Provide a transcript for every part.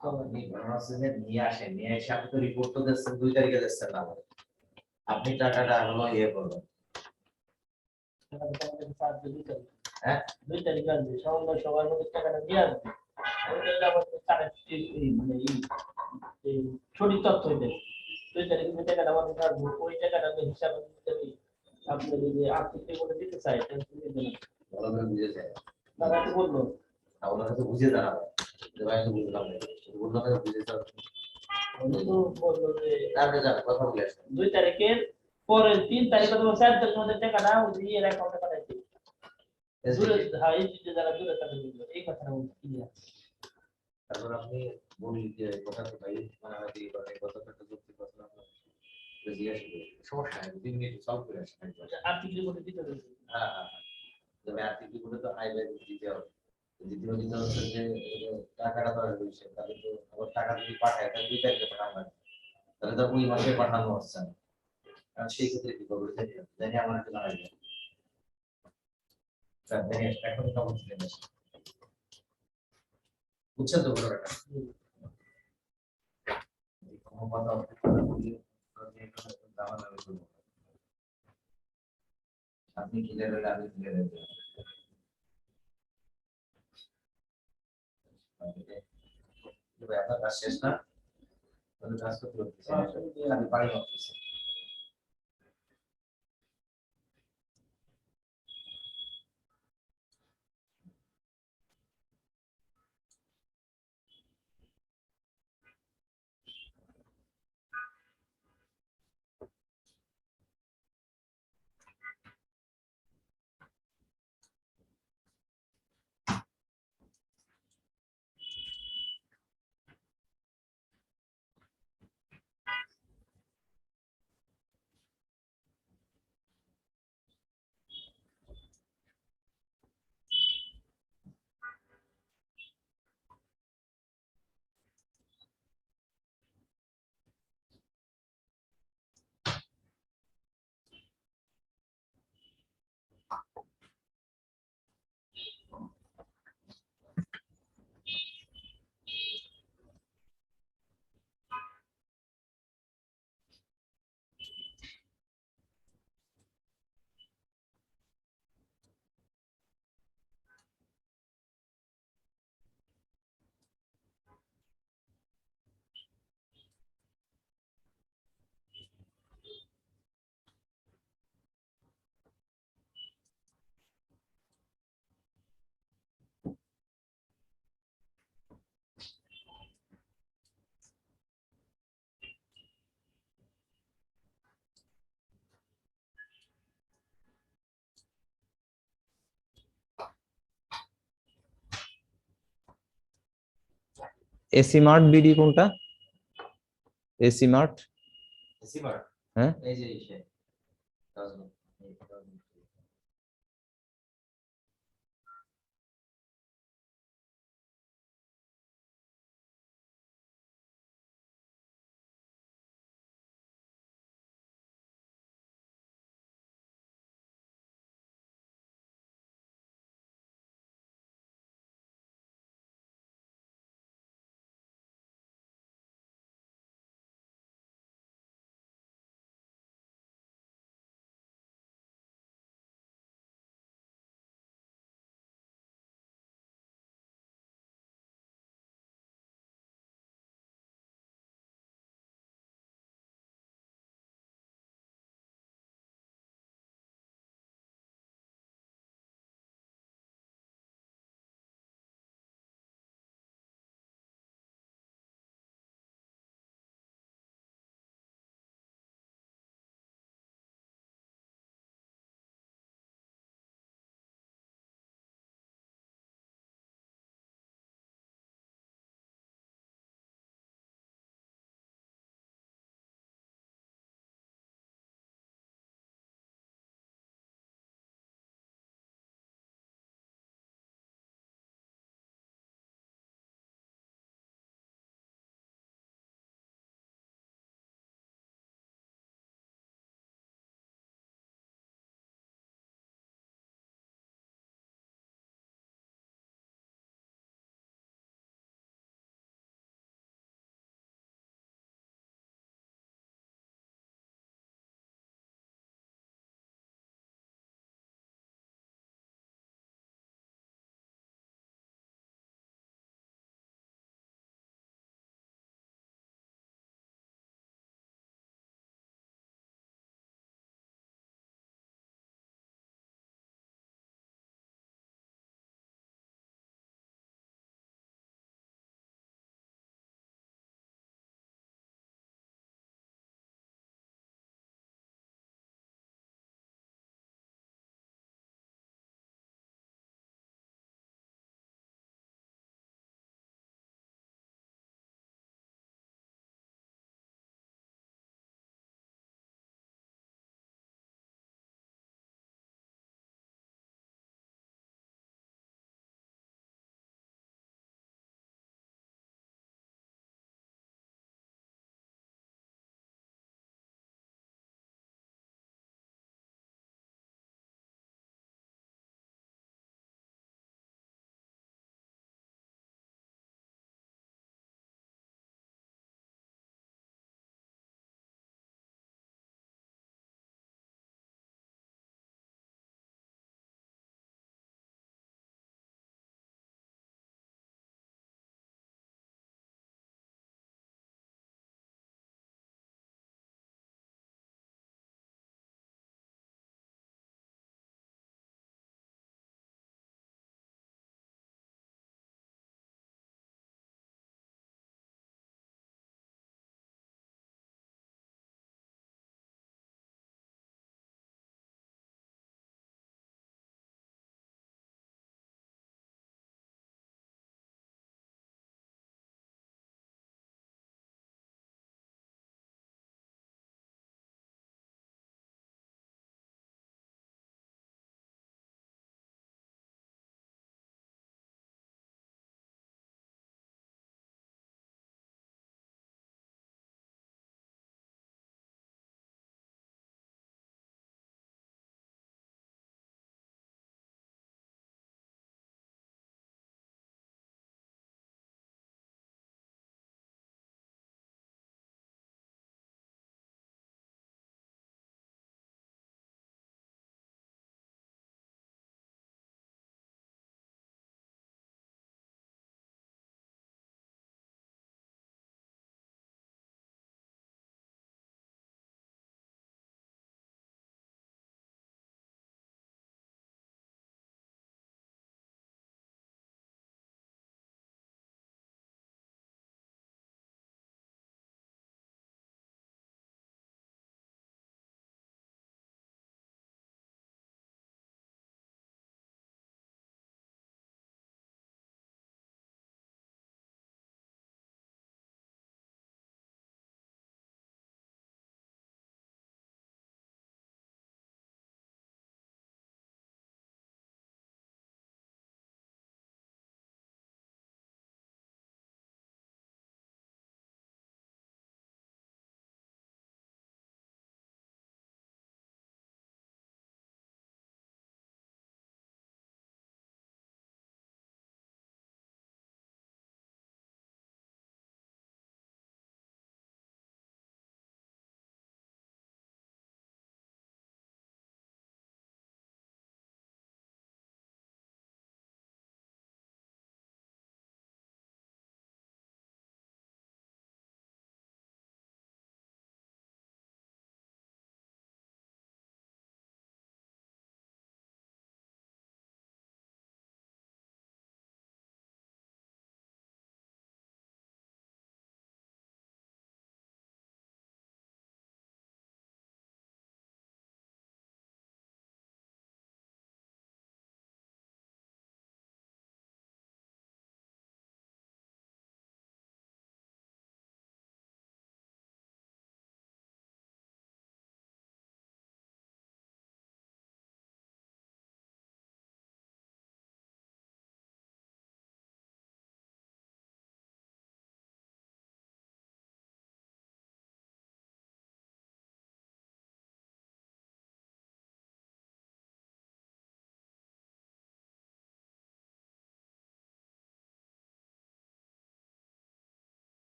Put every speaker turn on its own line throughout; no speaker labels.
আপনি ঘটনা হচ্ছে যে নিয়ে আসেন, নিয়ে এসে আপনি তো রিপোর্ট তো দিচ্ছেন 2 তারিখে দিচ্ছেন না আমাদের। আপনি টাকাটা হলো ইয়ে করবেন। হ্যাঁ
2 তারিখে আসবে, সমন্বয় সবার মধ্যে টাকাটা দিয়ে আসবে। ওইটা আবার কারেক্ট মানে এই সঠিক তথ্য হইবে। 2 তারিখে যে টাকাটা আমাদের আসবে, ওই টাকাটা আমি হিসাব দিতে হবে। আপনি যদি আর্থিক রিপোর্টে দিতে চাই তাহলে তুমি দেবেন।
ভালো করে বুঝে যায়।
তারা তো বললো
ওনারা তো বুঝে দাঁড়াবে যে ভাই তো বুঝলাম না, বুঝলাম না বুঝে তো
তো বললো যে
তারপরে যাবে কথা বলে আসেন
2 তারিখের পরে 3 তারিখ অথবা 4 তারিখের মধ্যে টাকাটা ওই ইয়ের অ্যাকাউন্টে পাঠাইছে। দূরে হ্যাঁ এই যে যারা দূরে তাদের বললো এই কথাটা বলছি ক্লিয়ার।
তারপর আপনি বলি যে কথা তো ভাই মানে আমি মানে কথাটা তো করতে পারলাম না, জিজ্ঞাসা করি সমস্যা নেই 2 মিনিট সলভ করে আসেন।
আর্থিক রিপোর্টে দিতে হবে।
হ্যাঁ হ্যাঁ, তবে আর্থিক রিপোর্টে তো আয় ব্যয় দিতে হবে। দ্বিতীয় দিন হচ্ছে যে টাকাটা তো আসবে, তাহলে তো আবার টাকা যদি পাঠায় তাহলে 2 তারিখে পাঠানো লাগে, তাহলে তো ওই মাসে পাঠানো হচ্ছে না। কারণ সেই ক্ষেত্রে কি করবে জানি আমার একটু জানাই দেন। স্যার দেখেন এখন কেমন ছিলেন বুঝছেন তো ঘটনাটা? কোনো কথা আপনি ক্লিয়ার হলে আমি ক্লিয়ার হয়ে যাবো। আপনার কাজ শেষ না? তাহলে কাজ করতে হচ্ছে আমি পারি অফিসে।
এসি মার্ট বিডি কোনটা? এসি মার্ট
সিমার
হ্যাঁ
এই যে ইসে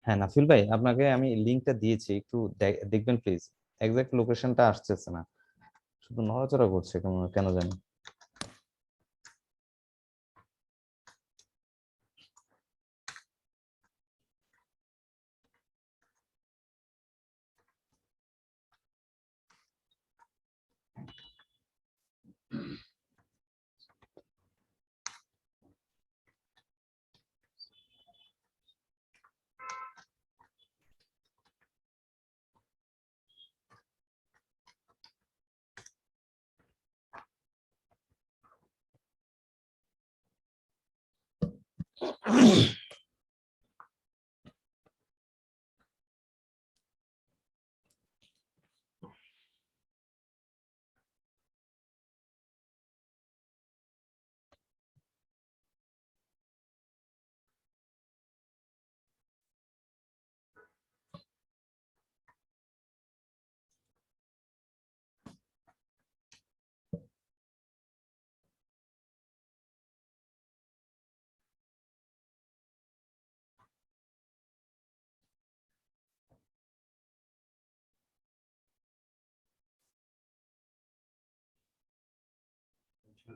হ্যাঁ নাফিল ভাই, আপনাকে আমি লিঙ্কটা দিয়েছি, একটু দেখবেন প্লিজ। এক্সাক্ট লোকেশনটা আসতেছে না, শুধু নড়াচড়া করছে কেন কেন জানি।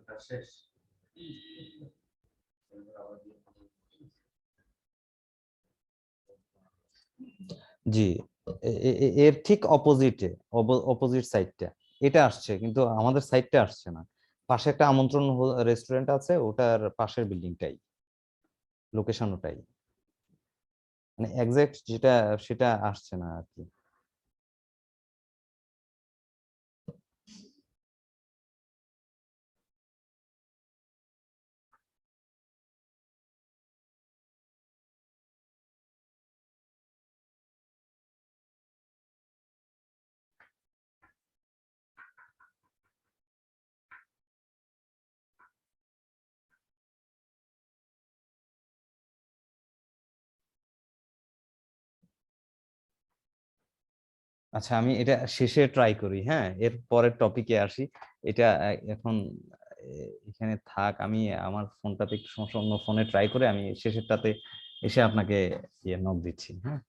কাজ শেষ। এবার আবার দিয়ে
জি, এর ঠিক অপোজিটে, অপোজিট সাইডটা এটা আসছে, কিন্তু আমাদের সাইডটা আসছে না। পাশে একটা আমন্ত্রণ রেস্টুরেন্ট আছে, ওটার পাশের বিল্ডিংটাই, লোকেশন ওটাই, মানে এক্সাক্ট যেটা সেটা আসছে না আর কি। আচ্ছা, আমি এটা শেষে ট্রাই করি, হ্যাঁ, এর পরের টপিকে আসি। এটা এখন এখানে থাক, আমি আমার ফোনটাতে একটু সমস্যা, অন্য ফোনে ট্রাই করে আমি শেষেরটাতে এসে আপনাকে নক দিচ্ছি, হ্যাঁ।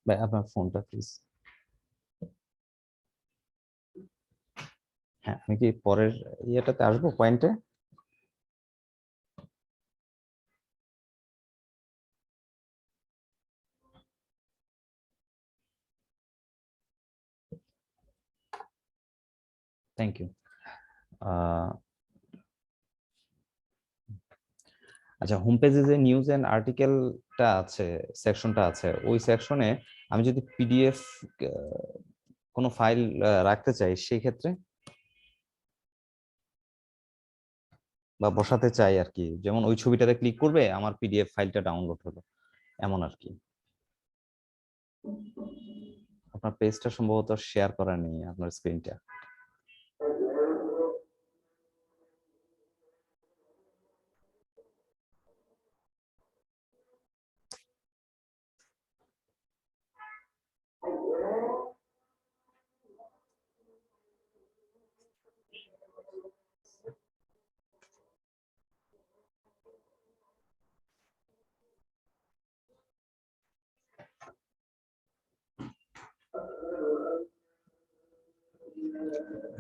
ভাই আপনার ফোনটা প্লিজ। হ্যাঁ, আমি কি পরের ইয়েটাতে আসবো, পয়েন্টে? Thank you. আচ্ছা, হোম পেজে যে নিউজ এন্ড আর্টিকেলটা আছে, সেকশনটা আছে, ওই সেকশনে আমি যদি পিডিএফ কোনো ফাইল রাখতে চাই, সেই ক্ষেত্রে বা বসাতে চাই আর কি, যেমন ওই ছবিটাতে ক্লিক করবে আমার পিডিএফ ফাইলটা ডাউনলোড হলো, এমন আর কি। আপনার পেজটা সম্ভবত শেয়ার করা নেই, আপনার স্ক্রিনটা।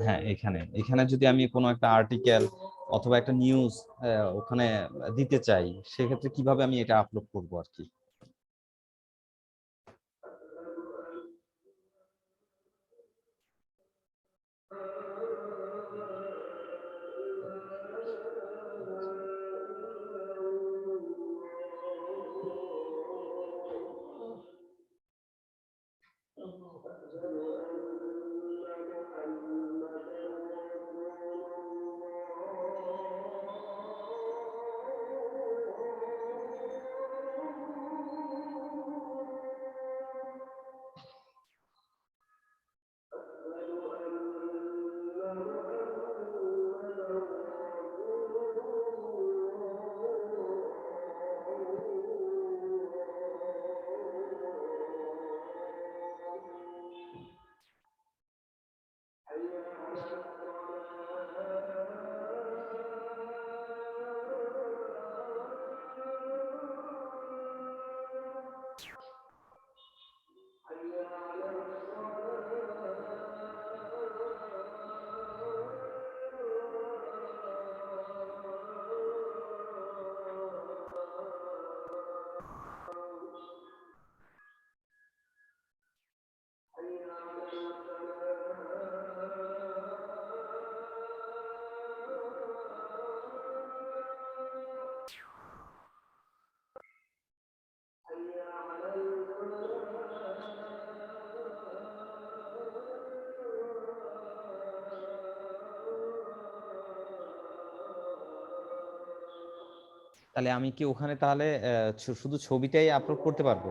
হ্যাঁ, এখানে এখানে যদি আমি কোনো একটা আর্টিকেল অথবা একটা নিউজ ওখানে দিতে চাই, সেক্ষেত্রে কিভাবে আমি এটা আপলোড করবো আর কি? তাহলে আমি কি ওখানে তাহলে শুধু ছবিটাই আপলোড করতে পারবো?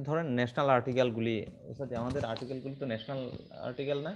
ধরেন ন্যাশনাল আর্টিকেল গুলি, আমাদের আর্টিকেল গুলি তো ন্যাশনাল আর্টিকেল না?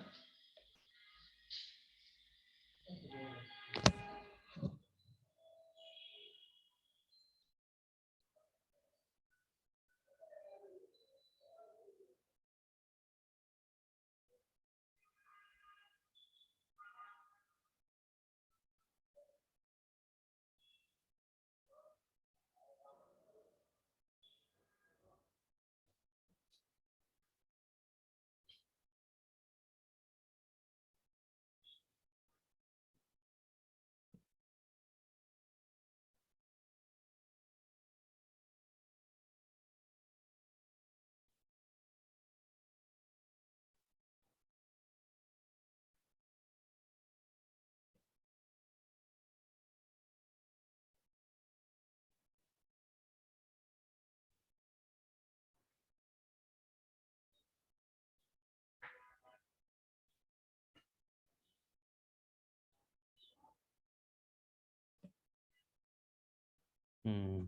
হুম।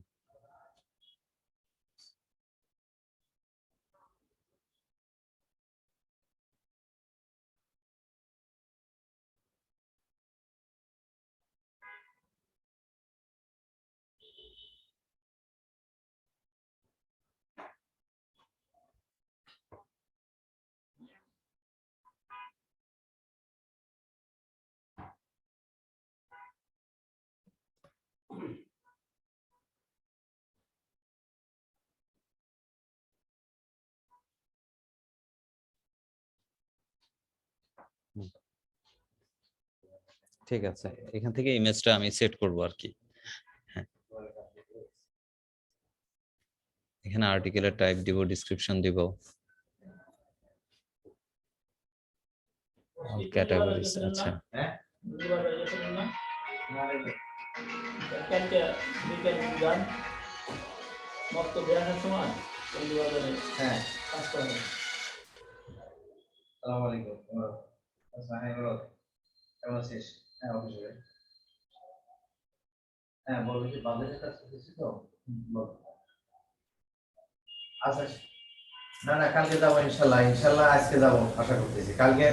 ঠিক আছে, এখান থেকে ইমেজটা আমি সেট করব আর কি। হ্যাঁ, এখানে আর্টিকেলের টাইপ দিব, ডেসক্রিপশন দিব, ক্যাটাগরিজ। আচ্ছা,
হ্যাঁ, আসসালামু আলাইকুম। আচ্ছা, হ্যাঁ বলো, কেমন আছিস? হ্যাঁ অবশ্যই। হ্যাঁ বলবি কি বাজারের কাজ করতেছি তো, বল। আচ্ছা, না না কালকে যাবো ইনশাল্লাহ, ইনশাল্লাহ আজকে যাবো আশা করতেছি কালকে।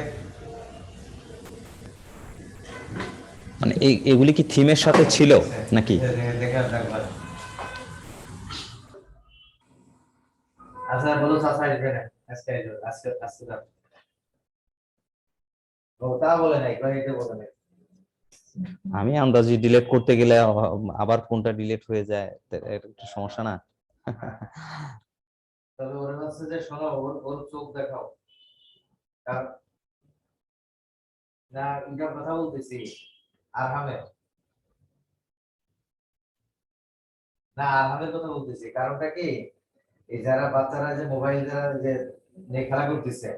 মানে এগুলি কি থিমের সাথে ছিল নাকি?
দেখা দেখবার। আচ্ছা বলো চাচা আসবে না আজকে, আজকে আজকে যাবো। ও তা বলে নাই, কয়েকটা বলে নাই।
আমি আন্দাজি ডিলিট করতে গেলে আবার কোনটা ডিলিট হয়ে যায়, এটা একটা সমস্যা না?
তবে ওরা হচ্ছে যে শোনো, ওর চোখ দেখাও। না ইন্টার কথা বলতেছি, আরহামের, না আরহামের কথা বলতেছি। কারণটা কি, এই যারা বাচ্চারা যে মোবাইল যারা যে নিয়ে খেলা করতেছে,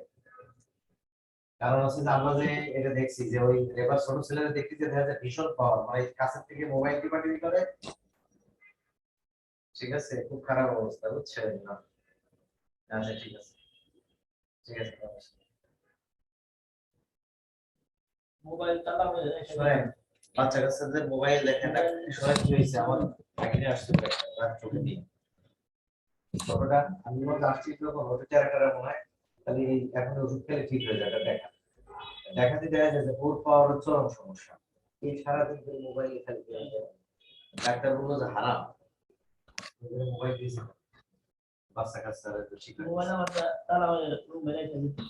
কারণ হচ্ছে যে আমরা যে এটা দেখছি যে ওই রেবার ছোট ছেলেরা দেখছি যে দেখা যায় ভীষণ পাওয়ার, মানে কাছের থেকে মোবাইল টিপাটিপি করে। ঠিক আছে, খুব খারাপ অবস্থা বুঝছেন না? আচ্ছা ঠিক আছে, ঠিক আছে।
মোবাইল চালানো
শোনেন, বাচ্চা কাচ্চাদের মোবাইল দেখেন না, শোনেন কি হয়েছে আমার আগে আসছে রাত চোখে দিয়ে ছোটটা আমি মনে আসছি যখন ওটা ক্যারেক্টার মনে হয় খালি এখন ওষুধ খেলে ঠিক হয়ে যাবে দেখাতে দেখা যাচ্ছে ওর পাওয়ার চরম সমস্যা। এই সারাদিন ধরে মোবাইল খালি ডাক্তার বললো যে হারাম, মোবাইল দিয়েছে বাচ্চা কাচ্চারা তো ঠিক হয়ে
মোবাইল আমার চালানো রুমে রেখে দিতে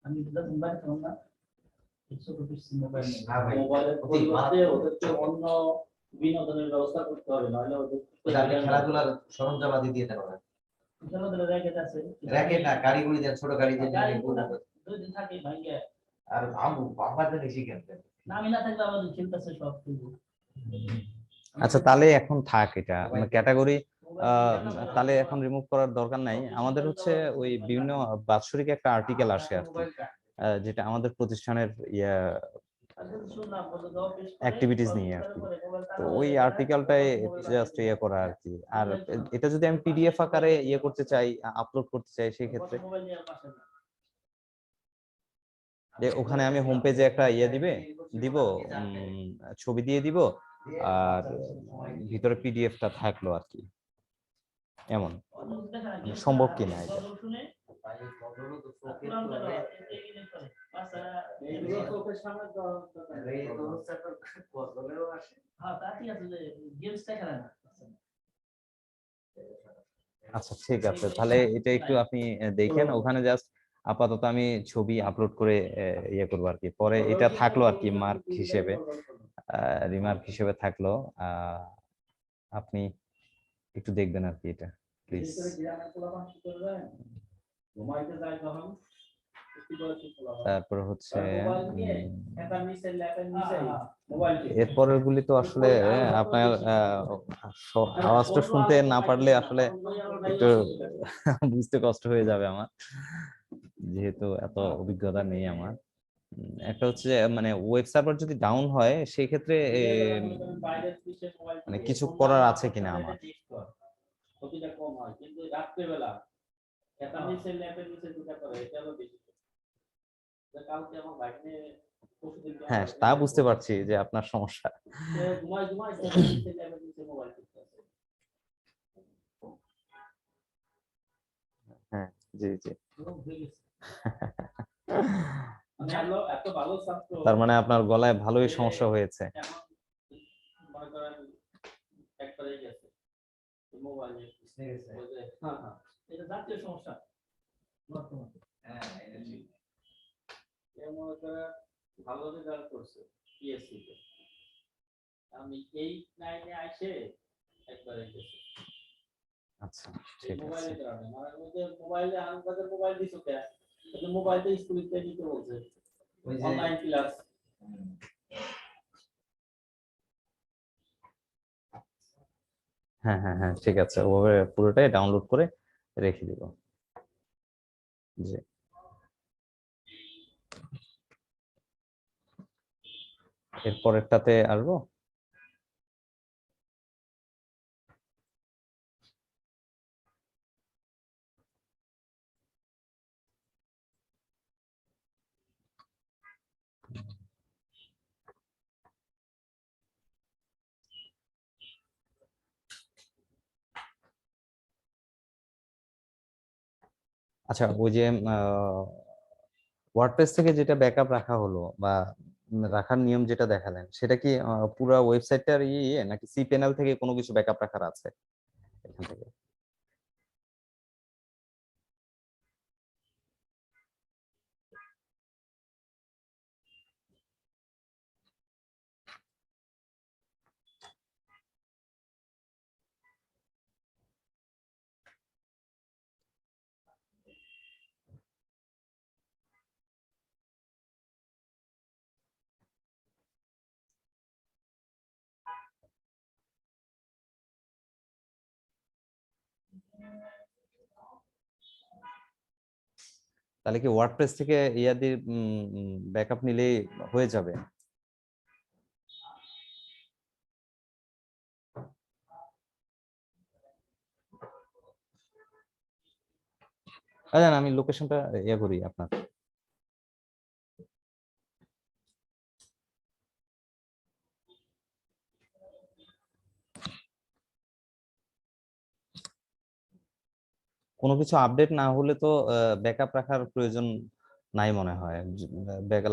আমি তো যখন বাইরে থাকলাম না ছোট পিসি মোবাইল
না ভাই,
মোবাইলের
অতি
পরিবর্তে
মারাত্মক।
ওদেরকে অন্য বিনোদনের ব্যবস্থা করতে হবে নাহলে ওদের
আপনি খেলাধুলার সরঞ্জাম আদি দিয়ে দেন ওরা,
খেলাধুলা র্যাকেট আছে
র্যাকেট না গাড়ি দেন, ছোট গাড়ি দিয়ে
গাড়ি
নিয়ে
দুই দিন থাকে ভাঙ্গে
আর আমাদের শিখেন
না আমি না থাকলে আমাদের খেলতেছে সব কিছু
আচ্ছা তাহলে এখন থাক, এটা ক্যাটাগরি তাহলে এখন রিমুভ করার দরকার নাই। আমাদের হচ্ছে ওই বিভিন্ন বাৎসরিক একটা আর্টিকেল আসে আর কি, যেটা আমাদের প্রতিষ্ঠানের অ্যাক্টিভিটিজ নিয়ে আর কি। তো ওই আর্টিকেলটাই জাস্ট ইয়ে করা আর কি। আর এটা যদি আমি পিডিএফ আকারে ইয়ে করতে চাই, আপলোড করতে চাই, সেই ক্ষেত্রে যে ওখানে আমি হোম পেজে একটা ইয়ে দিব ছবি দিয়ে দিব, আর ভিতরে পিডিএফটা থাকলো আর কি, এমন সম্ভব কিনা এটা। আচ্ছা ঠিক আছে, তাহলে এটা একটু আপনি দেখেন ওখানে, জাস্ট আপাতত আমি ছবি আপলোড করে ইয়ে করবো আর কি। পরে এটা থাকলো আর কি মার্ক হিসেবে, রিমার্ক হিসেবে থাকলো। আপনি একটু দেখবেন আর কি এটা প্লিজ। তারপর হচ্ছে এরপরের গুলি তো আসলে আপনার আওয়াজটা শুনতে না পারলে আসলে একটু বুঝতে কষ্ট হয়ে যাবে আমার, যেহেতু এত অভিজ্ঞতা নেই আমার। একটা হচ্ছে যে মানে ওয়েব সার্ভার যদি ডাউন হয় সেই ক্ষেত্রে মানে কিছু করার আছে কিনা আমার।
ক্ষতিটা কম হয় কিন্তু রাত্রেবেলা এটা নিচে ল্যাপের নিচে দুটা করে এটা হলো বেশি। কালকে আমার বাইকে
হ্যাঁ তা বুঝতে পারছি যে আপনার সমস্যা।
ঘুমাই ঘুমাই নিচে ল্যাপের নিচে মোবাইল টিপতেছে।
হ্যাঁ জি জি।
এত ভালো ছাত্র,
তার মানে আপনার গলায় ভালোই সমস্যা হয়েছে।
মনে করেন একবারে গেছে মোবাইল হ্যাঁ হ্যাঁ এটা জাতীয় সমস্যা বর্তমানে। হ্যাঁ এটা ঠিক। মনে করেন ভালো রেজাল্ট করছে পিএসসি তে, আমি 8-9 আইসে একবারে গেছে।
আচ্ছা ঠিক আছে।
মোবাইলের কারণে মানে ওদের মোবাইলে আমাদের মোবাইল দিছো কে কিন্তু মোবাইলতে স্কুলে দিতে বলছে ওই যে অনলাইন ক্লাস।
হ্যাঁ হ্যাঁ হ্যাঁ ঠিক আছে, ওভাবে পুরোটাই ডাউনলোড করে রেখে দিব। জি এরপরেরটাতে আসবো। আচ্ছা ওই যে ওয়ার্ডপ্রেস থেকে যেটা ব্যাকআপ রাখা হলো বা রাখার নিয়ম যেটা দেখালেন, সেটা কি পুরো ওয়েবসাইটটার ইয়ে নাকি সি প্যানেল থেকে কোনো কিছু ব্যাকআপ রাখার আছে এখান থেকে? তাহলে কি ওয়ার্ডপ্রেস থেকে ইয়া দিয়ে ব্যাকআপ নিলেই হয়ে যাবে? জান আমি লোকেশনটা ইয়ে করি আপনার। কোনো কিছু আপডেট না হলে তো ব্যাকআপ রাখার প্রয়োজন নাই মনে হয়।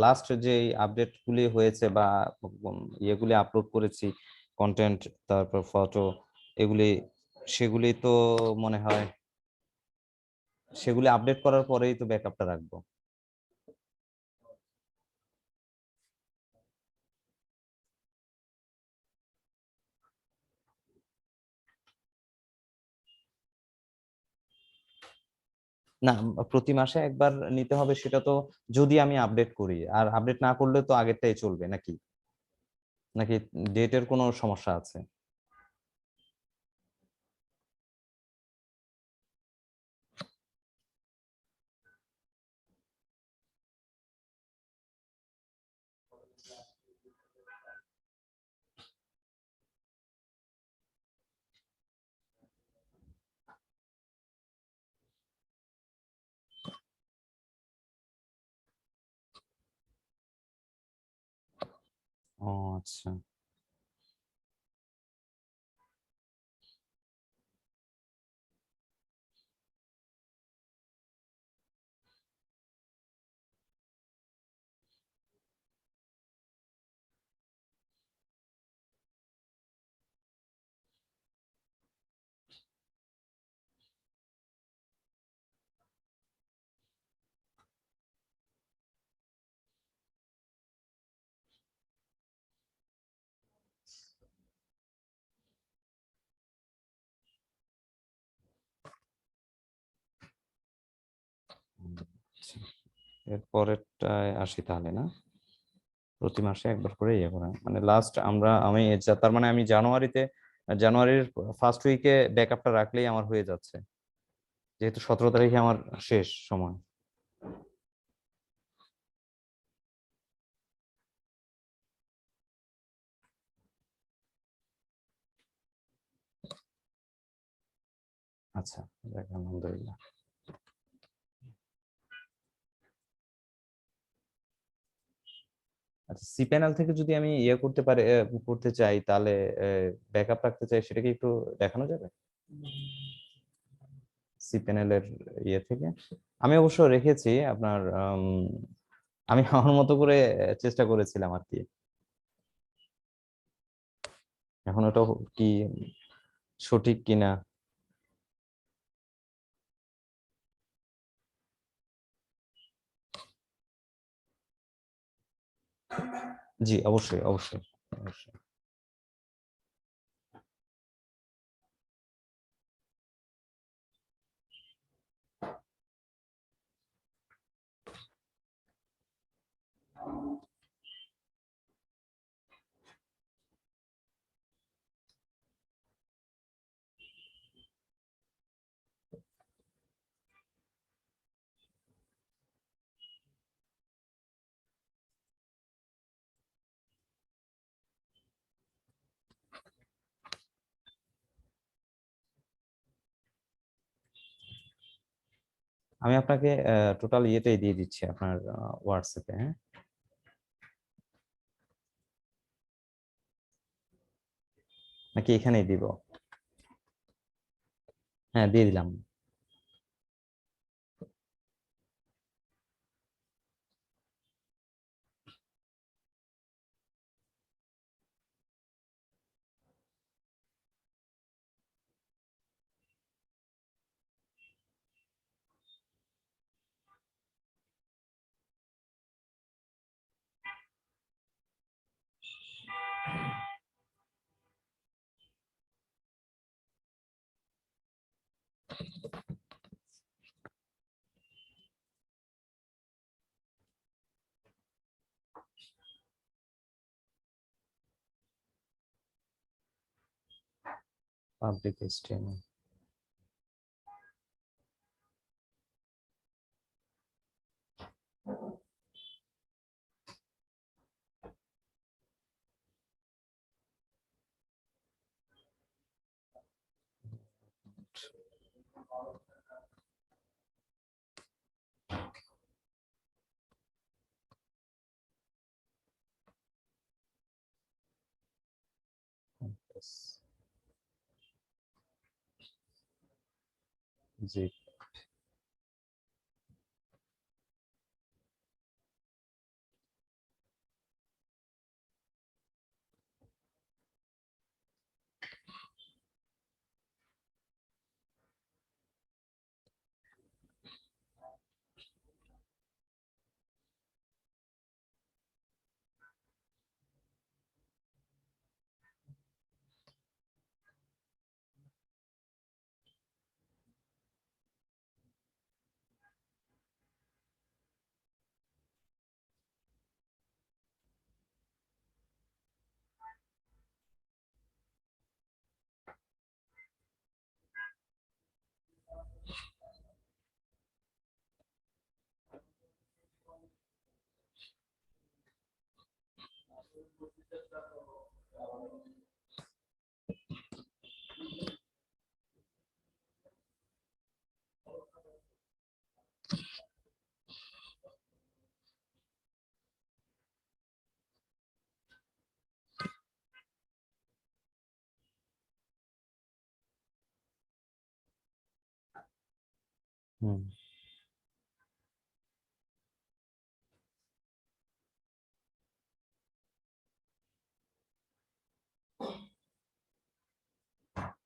লাস্ট যে আপডেট গুলি হয়েছে বা ইয়েগুলি আপলোড করেছি, কন্টেন্ট, তারপর ফটো, এগুলি, সেগুলি তো মনে হয় সেগুলি আপডেট করার পরেই তো ব্যাকআপটা রাখবো। না, প্রতি মাসে একবার নিতে হবে সেটা তো যদি আমি আপডেট করি, আর আপডেট না করলে তো আগেরটাই চলবে নাকি? নাকি ডেটের কোনো সমস্যা আছে? ও আচ্ছা। আচ্ছা। এর পরেরটায় আসি তাহলে, না প্রতি মাসে একবার করে ইয়ে করা মানে লাস্ট আমি তার মানে আমি জানুয়ারির ফার্স্ট উইকে ব্যাকআপটা রাখলেই আমার হয়ে যাচ্ছে, যেহেতু 17 তারিখে আমার শেষ সময়। আচ্ছা, যাক, আলহামদুলিল্লাহ। আচ্ছা, সি প্যানেল থেকে যদি আমি ইয়ে করতে পারি, করতে চাই, তাহলে ব্যাকআপ রাখতে চাই, সেটা কি একটু দেখানো যাবে? সি প্যানেলের ইয়ে থেকে আমি অবশ্য রেখেছি আপনার, আমি আমার মতো করে চেষ্টা করেছিলাম আর কি। এখন ওটা কি সঠিক কিনা? জি, অবশ্যই অবশ্যই অবশ্যই। আমি আপনাকে টোটাল ইয়েটাই দিয়ে দিচ্ছি আপনার হোয়াটসঅ্যাপে, হ্যাঁ? নাকি এখানেই দিব? হ্যাঁ, দিয়ে দিলাম। Public stem. জিপ হুম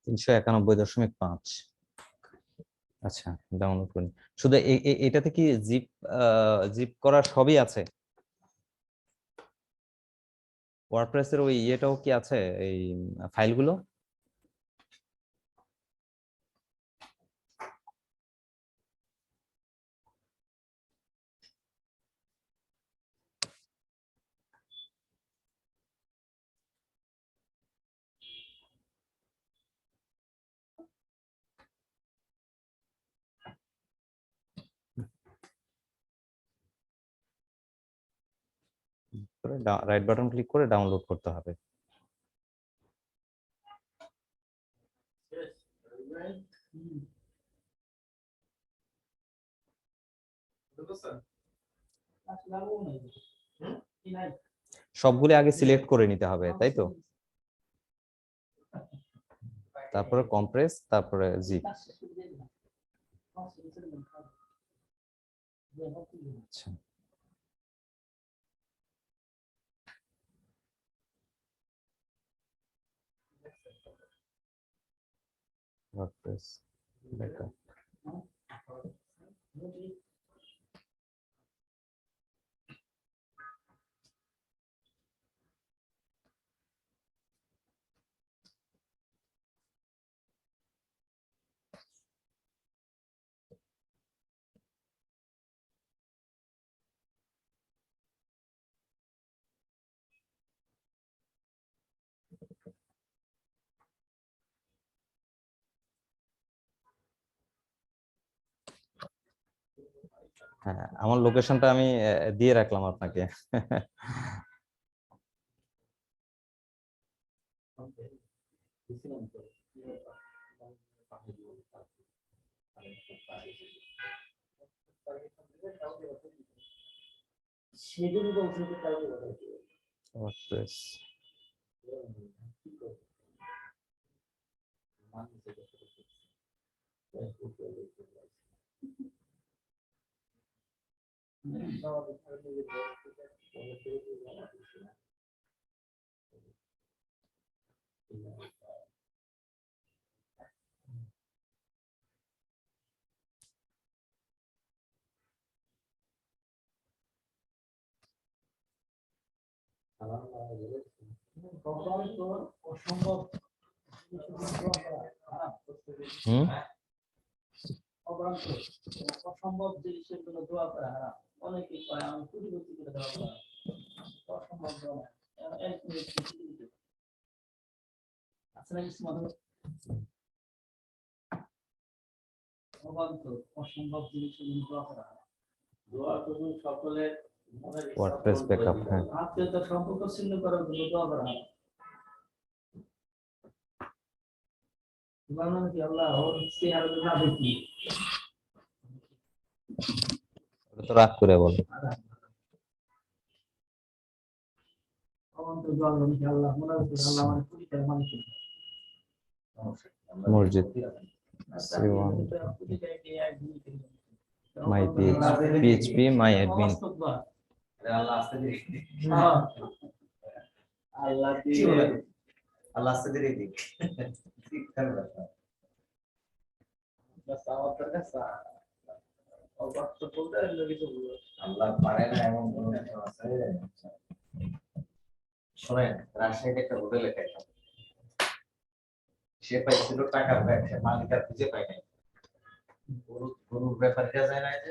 391.5। আচ্ছা, ডাউনলোড করি। শুধু এটাতে কি জিপ জিপ করা সবই আছে? ওয়ার্ডপ্রেসের ওই ইয়েটাও কি আছে, এই ফাইলগুলো? রাইট বাটন ক্লিক করে ডাউনলোড করতে হবে। সবগুলো আগে সিলেক্ট করে নিতে হবে, তাই তো? তারপরে কম্প্রেস, তারপরে জিপ। আচ্ছা, ওয়ার্ডপ্রেস ব্যাকআপ। হ্যাঁ, আমার লোকেশনটা আমি দিয়ে রাখলাম আপনাকে। ওয়ার্ডপ্রেস হুম
অসম্ভব জিনিসের জন্য দোয়া করা হারাম। অনেকে কয় আমি কোটিপতি করে দেওয়া করা অসম্ভব দোয়া না। এক মিনিট আচ্ছা কিছু মাত্র অবান্তর অসম্ভব জিনিসের জন্য দোয়া করা হারাম। দোয়া করুন সকলের মনের ইচ্ছা
ওয়ার্ডপ্রেস
পূরণ করে
ব্যাকআপ।
দিবেন।
হ্যাঁ,
আত্মীয়তার সম্পর্ক ছিন্ন করার জন্য দোয়া করা হারাম। বললাম কি আল্লাহ ওর চেহারা না দেখি
ওটা তো রাগ করে বলে।
অবান্তর দোয়া করি আল্লাহ মনে হচ্ছে আল্লাহ আমার পরিচয় মানুষ
মসজিদ। C1 my PHP my admin
আল্লাহ আসতে দিই
আল্লাহ
কি
দিয়ে
বলেন? আল্লাহ আসতে দিই দিক শিক্ষার ব্যাপার
বাস আমার কাছে অবাক তো বলতে কিছু
আল্লাহ পারে না এমন কোনো কিছু আছে শোনেন রাজশাহীতে একটা হোটেলে খাইতাম সে পাইছিল টাকার ব্যাগ সে মালিক আর খুঁজে পায় নাই গরুর ব্যাপারীরা যায় না এই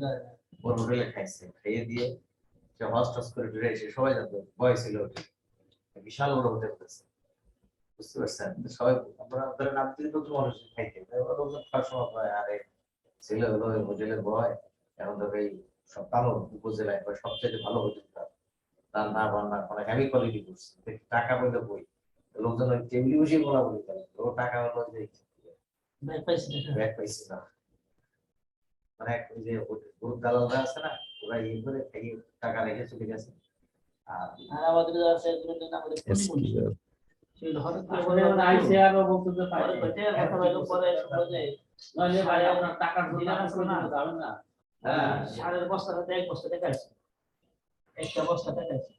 যে ওর হোটেলে খাইছে খেয়ে দিয়ে সে হস্টাস করে ফিরে এসে সবাই জানতো বয় ছিল হোটেলে বিশাল বড় হোটেল আছে বুঝতে পারছেন তো সবাই আমরা আমাদের নাম দিয়ে তো মানুষ খাইতে লোকজন খাওয়ার সময় পায় আরে ছেলে হলো ওই হোটেলের বয় এখন তো এই সব কালো উপজেলায় বা সবচেয়ে ভালো হোটেল তার না বান্না মানে হেভি কোয়ালিটি করছে টাকা বলে বই লোকজন ওই টেবিলে বসে বলা বলি করে ও টাকা হলো যে
ভাই পাইছি
ব্যাগ পাইছে না মানে ওই যে গরুর দালালরা আছে না ওরা এই করে থেকে টাকা রেখে চলে গেছে আর
আর আমাদের আছে দুটো নাম করে
SQL
সেই হঠাৎ করে বলে আইসি আর বলতে পারে কইতে কথা বলে পরে বলে নইলে ভাই আপনার টাকা দিলে আসবে না যাবেন না
হ্যাঁ
সারের বস্তাতে এক বস্তা টাকা আছে একটা বস্তা টাকা আছে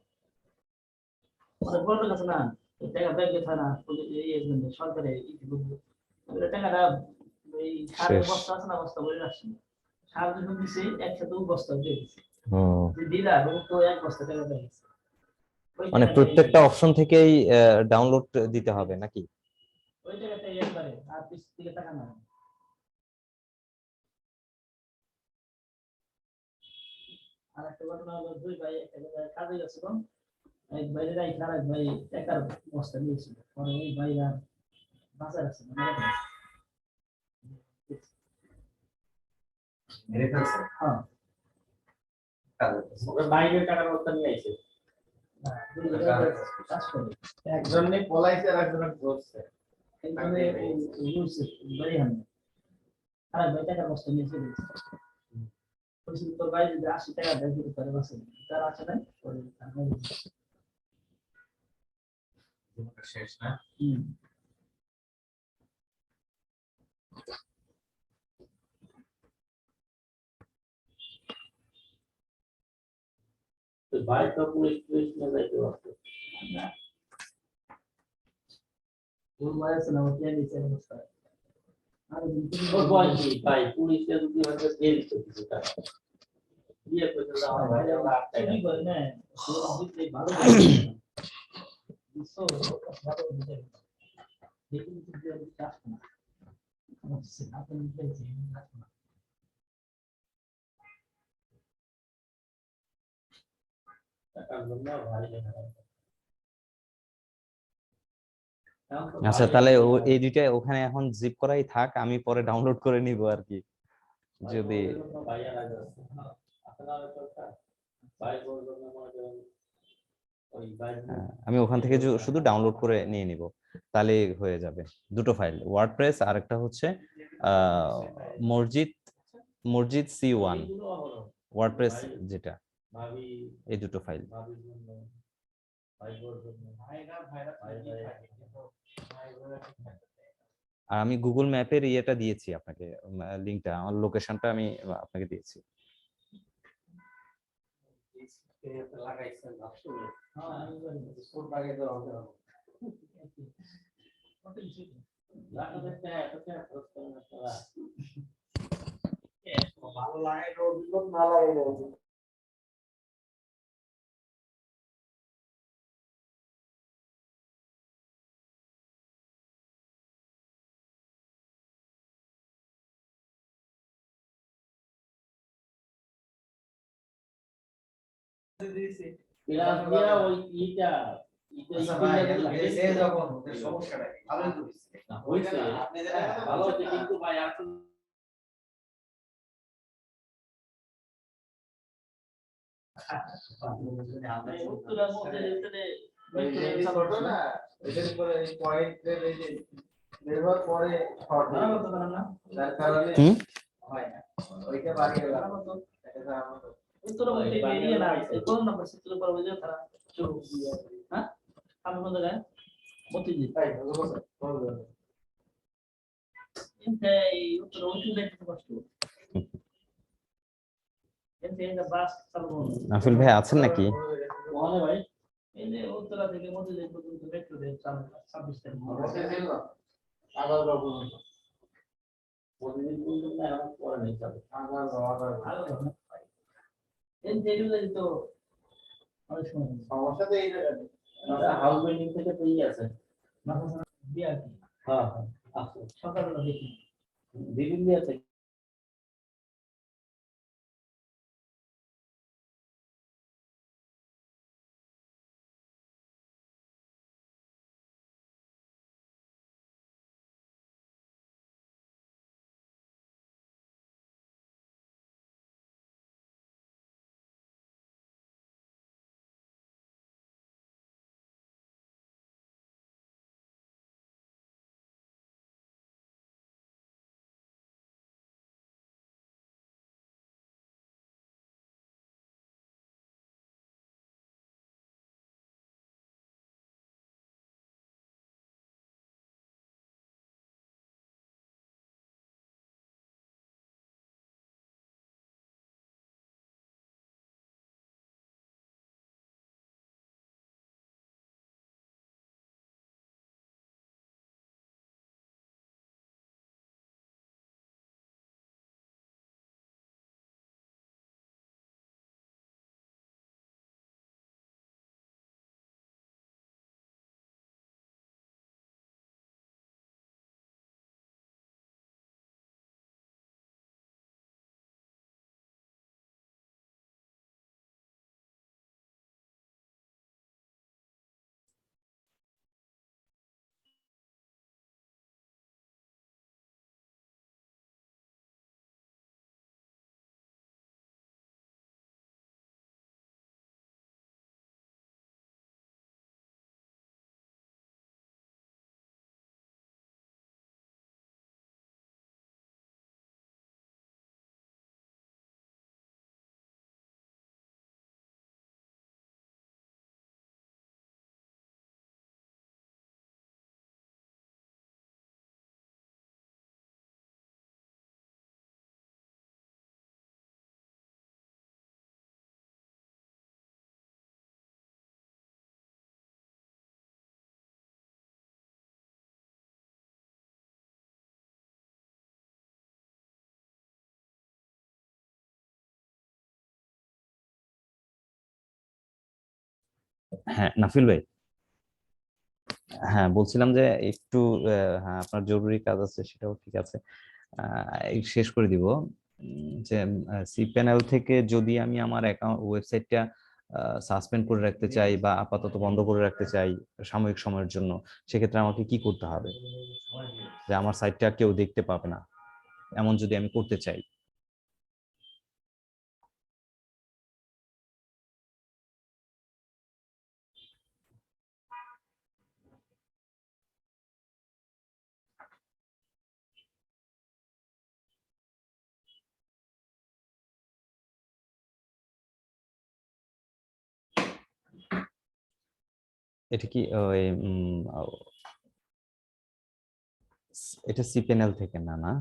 ওরা বলবে কাছে না টাকা ব্যাংকে থাকে না সরকারে টাকাটা এই সারের
শেষ।
বস্তা আছে না বস্তা বলে রাখছি সার যখন দিছে একসাথে বস্তা দিয়ে দিছে
ও,
দিলা তো এক বস্তা টাকা দিয়ে দিছে
মানে প্রত্যেকটা অপশন থেকেই ডাউনলোড দিতে হবে নাকি?
ওই টাকাটা একবারে আর পিছ থেকে টাকা না আর একটা ঘটনা হলো দুই ভাই একটা জায়গায় কাজে গেছিল এক ভাইয়ের রাইখা আর এক ভাই টাকার বস্তা নিয়েছিল পরে ওই ভাইরা বাজার আছে
মেরে ফেলছে
হ্যাঁ
কাজে
বাইরের টাকার বস্তা নিয়ে আইছে কাজ করে
একজনে পলাইছে আর একজনে ধরছে
একজনে রুলছে বাড়ি হান আর এক ভাই টাকার বস্তা নিয়ে চলে গেছে পরিস্থিতি তোর ভাই যদি 80 টাকা দেয় দিতে পারে বাসে তার আছে না পরে
জীবনটা শেষ না
তো ভাই তো পুলিশ নিয়ে যাইতে পারতো ওর ভাই আছে না ওকে নিচে অবস্থা আর ওর ভাই কি ভাই পুলিশে যদি হয়তো দিয়ে দিত কিছু টাকা দিয়ে কইতে যাওয়া ভাই আমরা কি করে না সে দিতে ভালো দিছো ভালো দিতে দেখুন যে কাজ না আপনি দিতে কাজ না টাকার জন্য ভাই দেখা
আচ্ছা তাহলে এই দুইটা ওখানে এখন জিপ করাই থাক, আমি পরে ডাউনলোড করে নিব আর কি যদি আমি ওখান থেকে শুধু ডাউনলোড করে নিয়ে নিব তাহলে হয়ে যাবে। দুটো ফাইল, ওয়ার্ডপ্রেস আর একটা হচ্ছে মসজিদ C1 ওয়ার্ডপ্রেস যেটা, এই দুটো ফাইল। আর আমি গুগল ম্যাপের ইয়েটা দিয়েছি আপনাকে, লিংকটা, আমার লোকেশনটা আমি আপনাকে দিয়েছি।
লাগাইছেন আসলে হ্যাঁ আমি জানি স্পোর্ট বাগে তো হবে ভালো লাগে রোদ না লাগে
পিলাস দিয়া ওই ইটা
আচ্ছা ভাই এসে যখন ওদের সমস্যাটা কি ভালোই তো
হইছে আপনি যেটা ভালো হচ্ছে কিন্তু ভাই আসলে উত্তরের মধ্যে
ছোট না এদের উপরে এই পয়েন্টের এই যে নির্ভর করে শর্ট না যার কারণে হয় না ওইটা বাড়িয়ে গেলাম এটা আমাদের
উত্তরের মধ্যে বেরিয়ে না এই কোন নাম্বার চিত্র উপর বুঝে তারা শুরু হ্যাঁ আমি কোন জায়গায় মতিজি
তাই বলবো
Inte i Uttara কষ্ট কিন্তু এই যে বাস চালানো
নাফিল ভাই আছেন নাকি?
ওখানে ভাই এই যে উত্তরা থেকে মধ্যে পর্যন্ত মেট্রো রেল 26 তারিখ
আবার পর্যন্ত
প্রতিদিন পর্যন্ত না এখন পরে নেই যাবে
আবার
এই যেগুলো তো অনেক সময়
সমস্যা তো এই জায়গাতে
হাউস বিল্ডিং থেকে তো ই আছে বিআর কি হ্যাঁ হ্যাঁ আছে সকালবেলা দেখি বিভিন্ন আছে
হ্যাঁ নাফিল ভাই, হ্যাঁ বলছিলাম যে একটু হ্যাঁ আপনার জরুরি কাজ আছে, সেটাও ঠিক আছে। এই শেষ করে দিব। যে সি প্যানেল থেকে যদি আমি আমার অ্যাকাউন্ট ওয়েবসাইটটা সাসপেন্ড করে রাখতে চাই বা আপাতত বন্ধ করে রাখতে চাই সাময়িক সময়ের জন্য, সেক্ষেত্রে আমাকে কি করতে হবে? যে আমার সাইটটা কেউ দেখতে পাবে না, এমন যদি আমি করতে চাই। এটা কি ওই এটা সি প্যানেল থেকে না, না?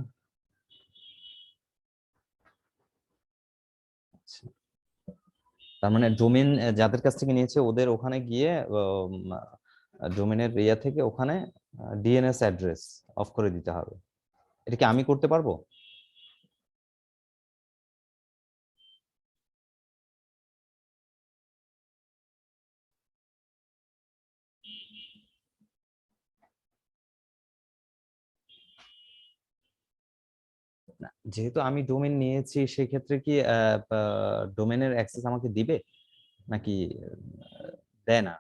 আচ্ছা। তার মানে ডোমেন যাদের কাছ থেকে নিয়েছে ওদের ওখানে গিয়ে ডোমেনের ইয়া থেকে ওখানে ডিএনএস অ্যাড্রেস অফ করে দিতে হবে। এটা কি আমি করতে পারবো? না, যেহেতু আমি ডোমেন নিয়েছি সেক্ষেত্রে কি ডোমেনের অ্যাক্সেস আমাকে দিবে নাকি দেয় না?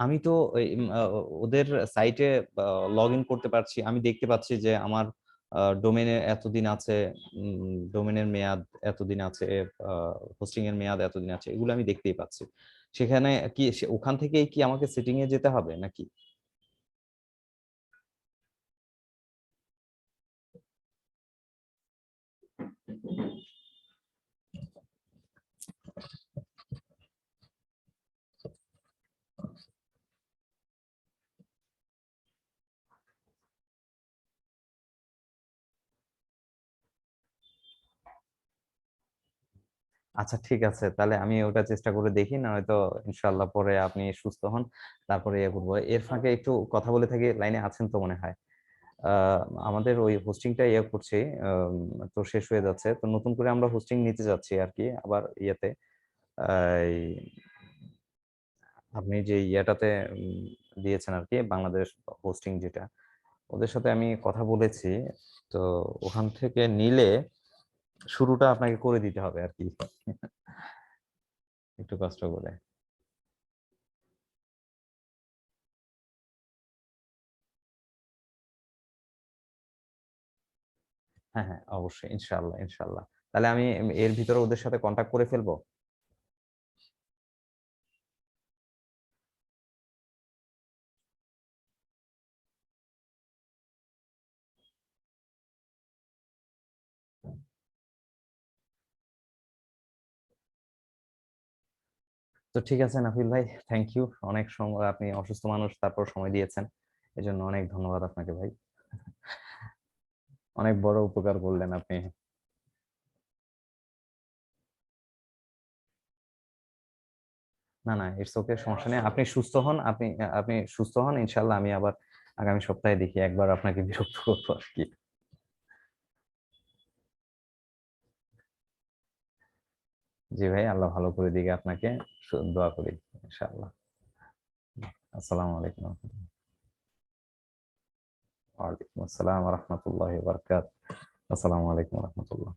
আমি তো ওদের সাইটে লগ ইন করতে পারছি, আমি দেখতে পাচ্ছি যে আমার ডোমেনে এতদিন আছে, ডোমেনের মেয়াদ এতদিন আছে, হোস্টিং এর মেয়াদ এতদিন আছে, এগুলো আমি দেখতেই পাচ্ছি। সেখানে কি ওখান থেকেই কি আমাকে সেটিং এ যেতে হবে নাকি? আচ্ছা ঠিক আছে, তাহলে আমি ওটা চেষ্টা করে দেখি, না হয়তো ইনশাল্লাহ পরে আপনি সুস্থ হন তারপরে ইয়ে করবো। এর ফাঁকে একটু কথা বলে থাকি, লাইনে আছেন তো মনে হয়। আমাদের ওই হোস্টিংটা ইয়ে করছি, তো শেষ হয়ে যাচ্ছে, তো নতুন করে আমরা হোস্টিং নিতে যাচ্ছি আর কি আবার ইয়েতে। এই আপনি যে ইয়েটাতে দিয়েছেন আর কি, বাংলাদেশ হোস্টিং যেটা, ওদের সাথে আমি কথা বলেছি। তো ওখান থেকে নিলে শুরুটা আপনাকে করে দিতে হবে আর কি, একটু কষ্ট করে। হ্যাঁ হ্যাঁ, অবশ্যই, ইনশাল্লাহ ইনশাল্লাহ। তাহলে আমি এর ভিতরে ওদের সাথে কন্ট্যাক্ট করে ফেলবো। তো ঠিক আছে নাফিল ভাই, থ্যাংক ইউ। অনেক সময়, আপনি অসুস্থ মানুষ তারপর সময় দিয়েছেন, এজন্য অনেক ধন্যবাদ আপনাকে ভাই। অনেক বড় উপকার করলেন আপনি। না না, ইটস ওকে, সমস্যা নেই। আপনি সুস্থ হন, আপনি সুস্থ হন ইনশাল্লাহ। আমি আবার আগামী সপ্তাহে দেখি একবার আপনাকে বিরক্ত করবো আর কি। জি ভাই, আল্লাহ ভালো করে দিকে আপনাকে, দোয়া করি ইনশাআল্লাহ। আসসালামু আলাইকুম। ওয়ালাইকুম আসসালাম ওয়া রাহমাতুল্লাহি ওয়া বারাকাতুহু। আসসালামু আলাইকুম ওয়া রাহমাতুল্লাহ।